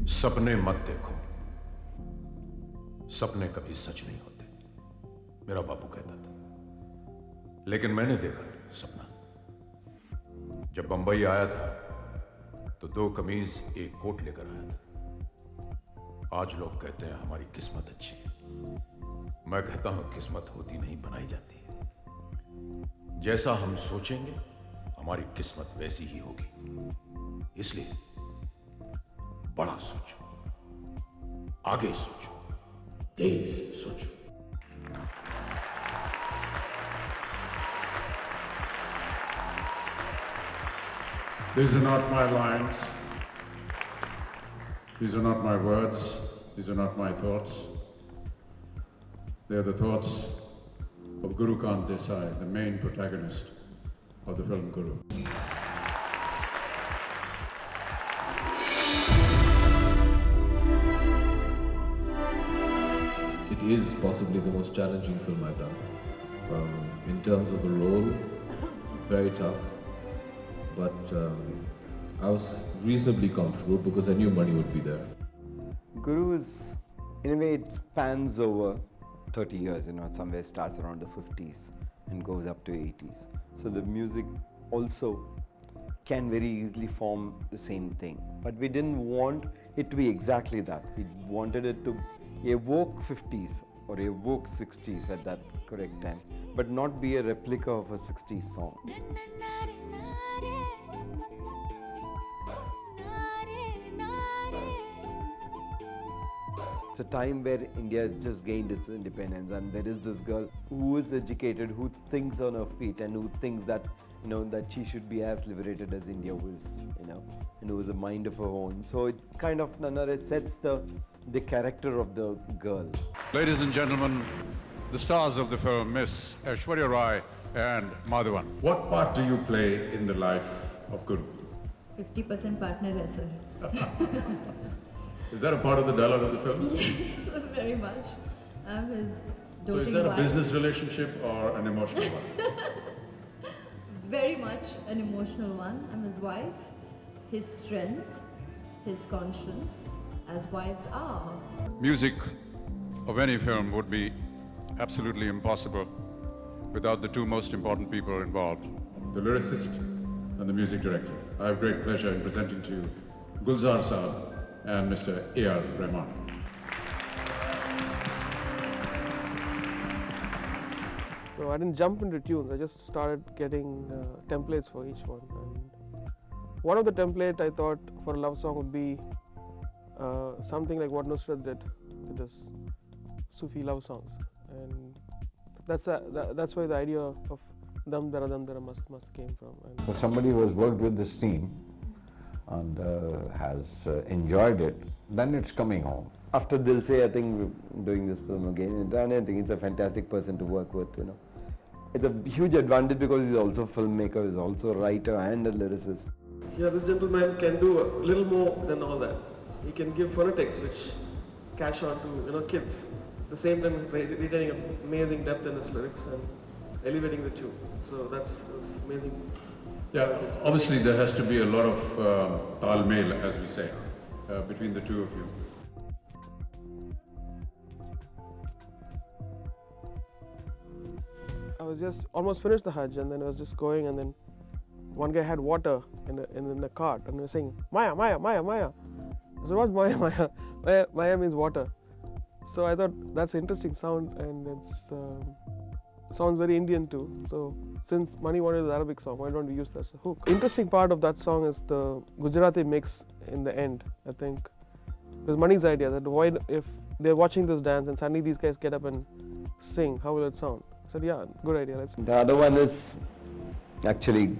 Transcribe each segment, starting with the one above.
सपने मत देखो, सपने कभी सच नहीं होते, मेरा बापू कहता था। लेकिन मैंने देखा सपना। जब बंबई आया था तो 2 कमीज एक कोट लेकर आया था। आज लोग कहते हैं हमारी किस्मत अच्छी है। मैं कहता हूं किस्मत होती नहीं, बनाई जाती है। जैसा हम सोचेंगे हमारी किस्मत वैसी ही होगी। इसलिए बड़ा सोचो, आगे सोचो, तेज सोचो। These are not my lines. These are not my words. These are not my thoughts. They are the thoughts of Guru Kant Desai, the main protagonist of the film Guru. It is possibly the most challenging film I've done. In terms of the role, very tough. But I was reasonably comfortable because I knew money would be there. Guru is, in a way, it spans over 30 years, somewhere starts around the 50s and goes up to 80s. So the music also can very easily form the same thing. But we didn't want it to be exactly that. We wanted it to evoke 50s or evoke 60s at that correct time, but not be a replica of a 60s song. It's a time where India has just gained its independence, and there is this girl who is educated, who thinks on her feet, and who thinks that that she should be as liberated as India was, and who has a mind of her own. So it kind of sets the character of the girl. Ladies and gentlemen, the stars of the film, Miss Aishwarya Rai and Madhavan. What part do you play in the life of Guru? 50% partner hai, sir. Is that a part of the dialogue of the film? Yes, very much. I'm his doting So is that a wife. business relationship or an emotional one? Very much an emotional one. I'm his wife, his strength, his conscience, as wives are. Music of any film would be absolutely impossible without the 2 most important people involved, the lyricist and the music director. I have great pleasure in presenting to you Gulzar Saab and Mr. A.R. Rahman. So I didn't jump into tunes, I just started getting templates for each one. And one of the template I thought for a love song would be something like what Nusrat did with this Sufi love songs. And that's where the idea of Dam Dara must came from. And for somebody who has worked with this team and has enjoyed it, then it's coming home. After Dil Se, I think we're doing this film again, and I think it's a fantastic person to work with. It's a huge advantage because he's also a filmmaker, he's also a writer and a lyricist. yeah, this gentleman can do a little more than all that. He can give phonetics which catch on to kids. At the same time, retaining amazing depth in his lyrics and elevating the tune. So that's amazing. Yeah, obviously there has to be a lot of talmel, as we say, between the 2 of you. I was just almost finished the Hajj, and then I was just going, and then one guy had water in the cart, and he was saying, Maya, Maya, Maya, Maya. I said, what's Maya, Maya? Maya means water. So I thought that's an interesting sound, and it's sounds very Indian too. So since Mani wanted the Arabic song, why don't we use that as a hook? Interesting part of that song is the Gujarati mix in the end, I think. It was Mani's idea that why, if they're watching this dance and suddenly these guys get up and sing, how will it sound? I said, yeah, good idea. The other one is actually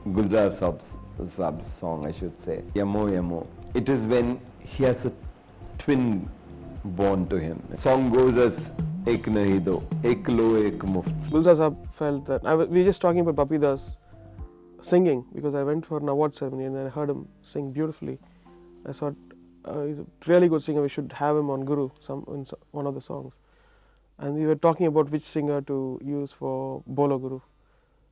Gulzar Saab's song, I should say. Yamo Yamo. It is when he has a twin born to him. The song goes as Ek nahi do, ek lo ek muft. Gulzar Saab felt that, we were just talking about Papi Das singing, because I went for an award ceremony and I heard him sing beautifully. I thought, he's a really good singer, we should have him on Guru, in one of the songs. And we were talking about which singer to use for Bolo Guru.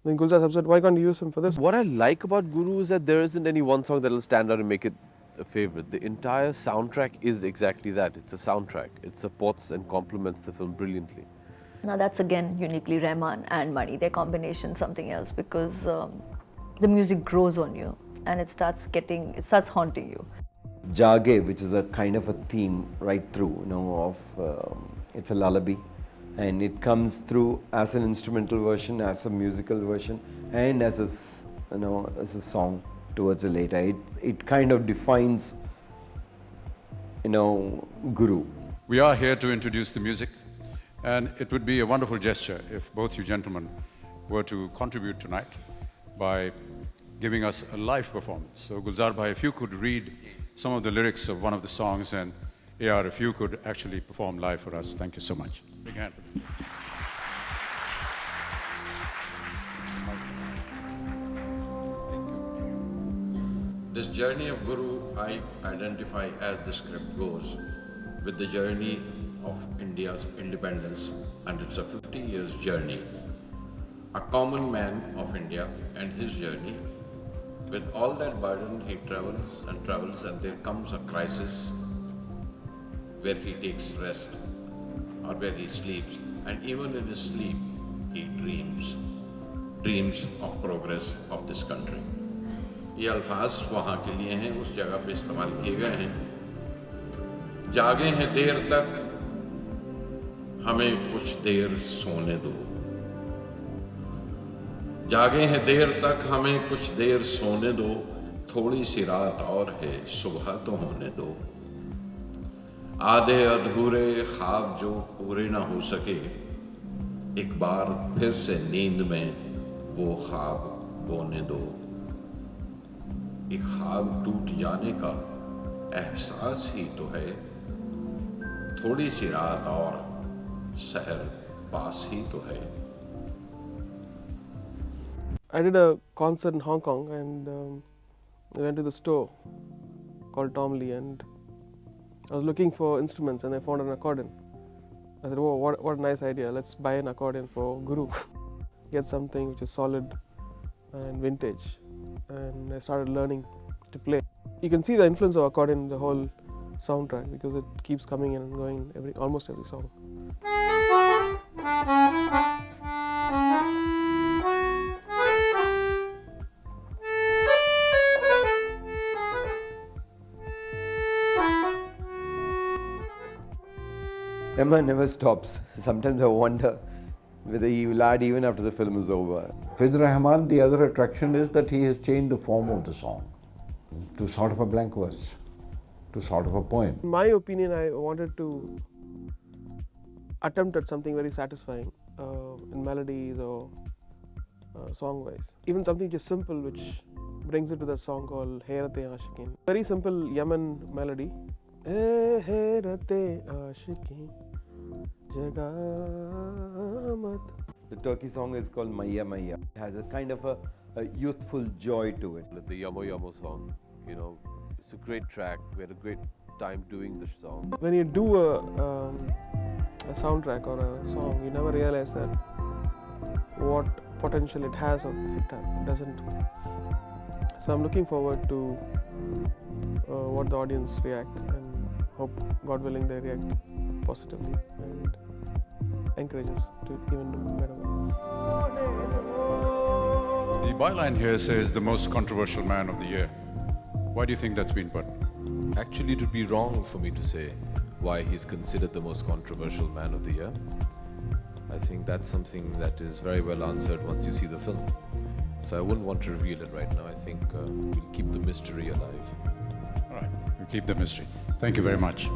Then Gulzar Saab said, why can't you use him for this? What I like about Guru is that there isn't any one song that will stand out and make it a favorite. The entire soundtrack is exactly that. It's a soundtrack. It supports and complements the film brilliantly. Now that's again uniquely Rahman and Mani, their combination, something else, because the music grows on you and it starts haunting you. Jage, which is a kind of a theme right through, of it's a lullaby, and it comes through as an instrumental version, as a musical version, and as a song towards the later. It kind of defines, Guru. We are here to introduce the music, and it would be a wonderful gesture if both you gentlemen were to contribute tonight by giving us a live performance. So Gulzar Bhai, if you could read some of the lyrics of one of the songs, and AR, if you could actually perform live for us. Thank you so much. Big hand for them. This journey of Guru I identify, as the script goes, with the journey of India's independence, and it's a 50 years journey. A common man of India and his journey. With all that burden, he travels, and there comes a crisis where he takes rest or where he sleeps, and even in his sleep, he dreams of progress of this country. ये अल्फाज वहाँ के लिए हैं, उस जगह पे इस्तेमाल किए गए हैं। जागे हैं देर तक, हमें कुछ देर सोने दो। जागे हैं देर तक, हमें कुछ देर सोने दो, थोड़ी सी रात और है, सुबह तो होने दो। आधे अधूरे ख्वाब जो पूरे ना हो सके, एक बार फिर से नींद में वो ख्वाब बोने दो। एक ख्वाब टूट जाने का एहसास ही तो है, थोड़ी सी रात और शहर पास ही तो है। I did a concert in Hong Kong, and I went to the store called Tom Lee, and I was looking for instruments, and I found an accordion. I said, "Whoa, what a nice idea! Let's buy an accordion for Guru. Get something which is solid and vintage." And I started learning to play. You can see the influence of accordion in the whole soundtrack, because it keeps coming in and going almost every song. Rahman never stops. Sometimes I wonder whether he will add even after the film is over. With Rahman, the other attraction is that he has changed the form of the song to sort of a blank verse, to sort of a poem. In my opinion, I wanted to attempt at something very satisfying in melodies or song-wise. Even something just simple, which brings it to that song called hereinabove. Very simple Yemen melody. The Turkey song is called Maya Maya. It has a kind of a youthful joy to it. The Yamo Yamo song, it's a great track. We had a great time doing the song. When you do a soundtrack or a song, you never realize that what potential it has or it doesn't. So I'm looking forward to what the audience react, and hope, God willing, they react positively and encourage us to even do better. The byline here says the most controversial man of the year. Why do you think that's been put? Actually, it would be wrong for me to say why he's considered the most controversial man of the year. I think that's something that is very well answered once you see the film. So I wouldn't want to reveal it right now. I think we'll keep the mystery alive. All right, we'll keep the mystery. Thank you very much.